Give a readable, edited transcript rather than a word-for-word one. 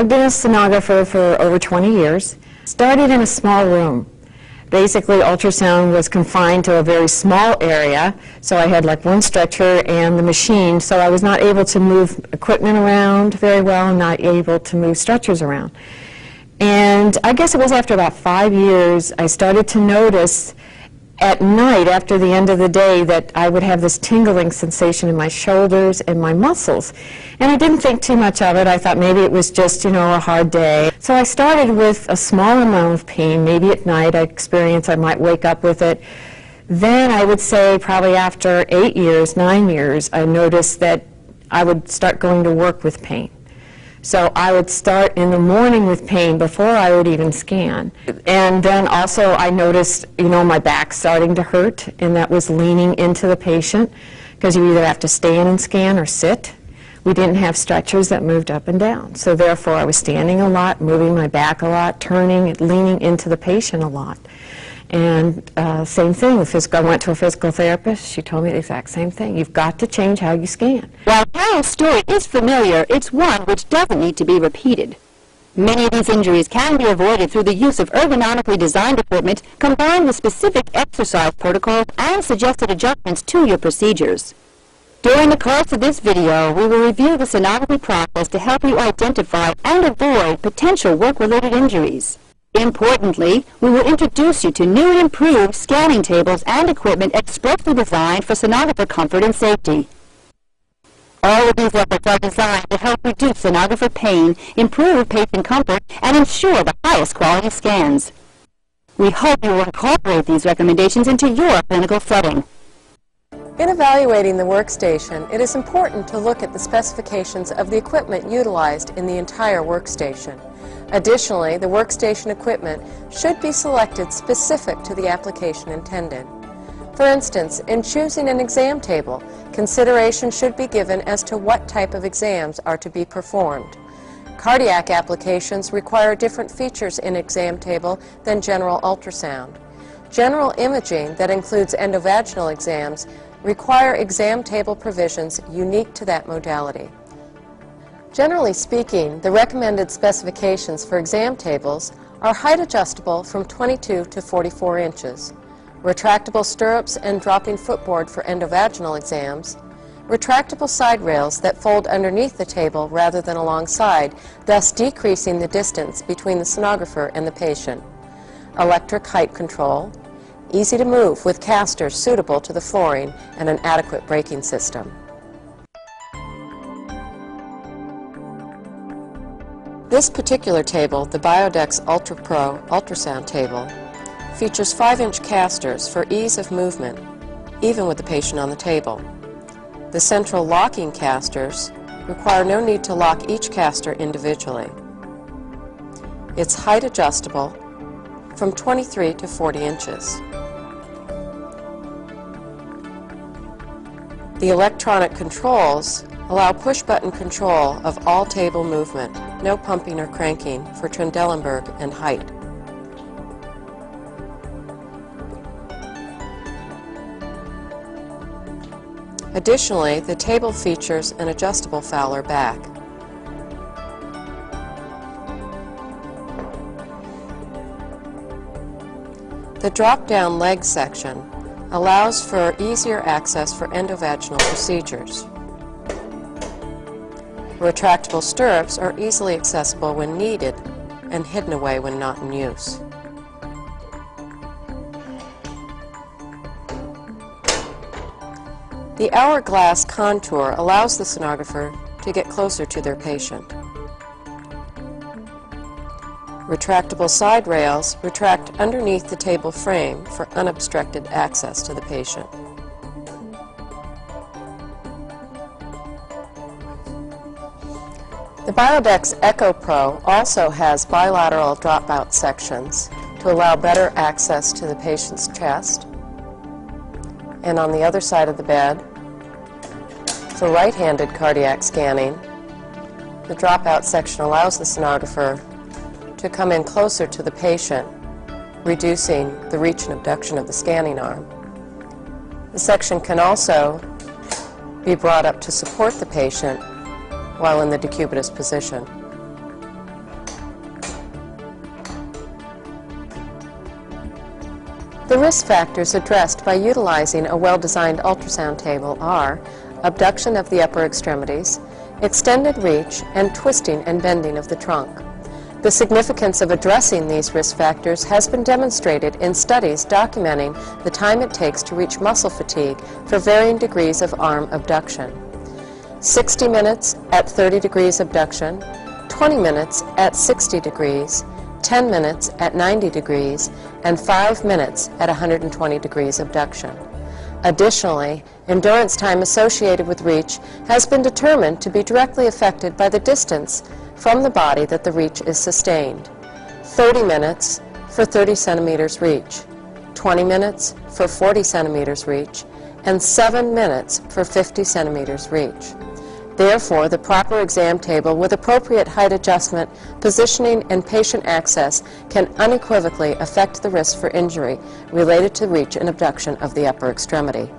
I've been a sonographer for over 20 years. Started in a small room. Basically, ultrasound was confined to a very small area, so I had like one stretcher and the machine, so I was not able to move equipment around very well and not able to move stretchers around. And I guess it was after about 5 years I started to notice at night after the end of the day that I would have this tingling sensation in my shoulders and my muscles. And I didn't think too much of it. I thought maybe it was just, a hard day. So I started with a small amount of pain. Maybe at night I might wake up with it. Then I would say probably after 8 years, 9 years, I noticed that I would start going to work with pain. So I would start in the morning with pain before I would even scan. And then also I noticed, my back starting to hurt, and that was leaning into the patient, because you either have to stand and scan or sit. We didn't have stretchers that moved up and down. So therefore I was standing a lot, moving my back a lot, turning, leaning into the patient a lot. And same thing, I went to a physical therapist. She told me the exact same thing. You've got to change how you scan. While Carol's story is familiar, it's one which doesn't need to be repeated. Many of these injuries can be avoided through the use of ergonomically designed equipment combined with specific exercise protocols and suggested adjustments to your procedures. During the course of this video, we will review the sonography process to help you identify and avoid potential work-related injuries. Importantly, we will introduce you to new and improved scanning tables and equipment expressly designed for sonographer comfort and safety. All of these efforts are designed to help reduce sonographer pain, improve patient comfort, and ensure the highest quality scans. We hope you will incorporate these recommendations into your clinical setting. In evaluating the workstation, it is important to look at the specifications of the equipment utilized in the entire workstation. Additionally, the workstation equipment should be selected specific to the application intended. For instance, in choosing an exam table, consideration should be given as to what type of exams are to be performed. Cardiac applications require different features in exam table than general ultrasound. General imaging that includes endovaginal exams require exam table provisions unique to that modality. Generally speaking, the recommended specifications for exam tables are height adjustable from 22 to 44 inches, retractable stirrups and dropping footboard for endovaginal exams, retractable side rails that fold underneath the table rather than alongside, thus decreasing the distance between the sonographer and the patient, electric height control, easy to move with casters suitable to the flooring, and an adequate braking system. This particular table, the Biodex UltraPro ultrasound table, features 5-inch casters for ease of movement, even with the patient on the table. The central locking casters require no need to lock each caster individually. It's height adjustable from 23 to 40 inches. The electronic controls allow push-button control of all table movement, no pumping or cranking for Trendelenburg and height. Additionally, the table features an adjustable Fowler back. The drop-down leg section allows for easier access for endovaginal procedures. Retractable stirrups are easily accessible when needed and hidden away when not in use. The hourglass contour allows the sonographer to get closer to their patient. Retractable side rails retract underneath the table frame for unobstructed access to the patient. The Biodex EchoPro also has bilateral dropout sections to allow better access to the patient's chest. And on the other side of the bed, for right-handed cardiac scanning, the dropout section allows the sonographer to come in closer to the patient, reducing the reach and abduction of the scanning arm. The section can also be brought up to support the patient while in the decubitus position. The risk factors addressed by utilizing a well-designed ultrasound table are abduction of the upper extremities, extended reach, and twisting and bending of the trunk. The significance of addressing these risk factors has been demonstrated in studies documenting the time it takes to reach muscle fatigue for varying degrees of arm abduction. 60 minutes at 30 degrees abduction, 20 minutes at 60 degrees, 10 minutes at 90 degrees, and 5 minutes at 120 degrees abduction. Additionally, endurance time associated with reach has been determined to be directly affected by the distance from the body that the reach is sustained. 30 minutes for 30 centimeters reach, 20 minutes for 40 centimeters reach, and 7 minutes for 50 centimeters reach. Therefore, the proper exam table with appropriate height adjustment, positioning, and patient access can unequivocally affect the risk for injury related to reach and abduction of the upper extremity.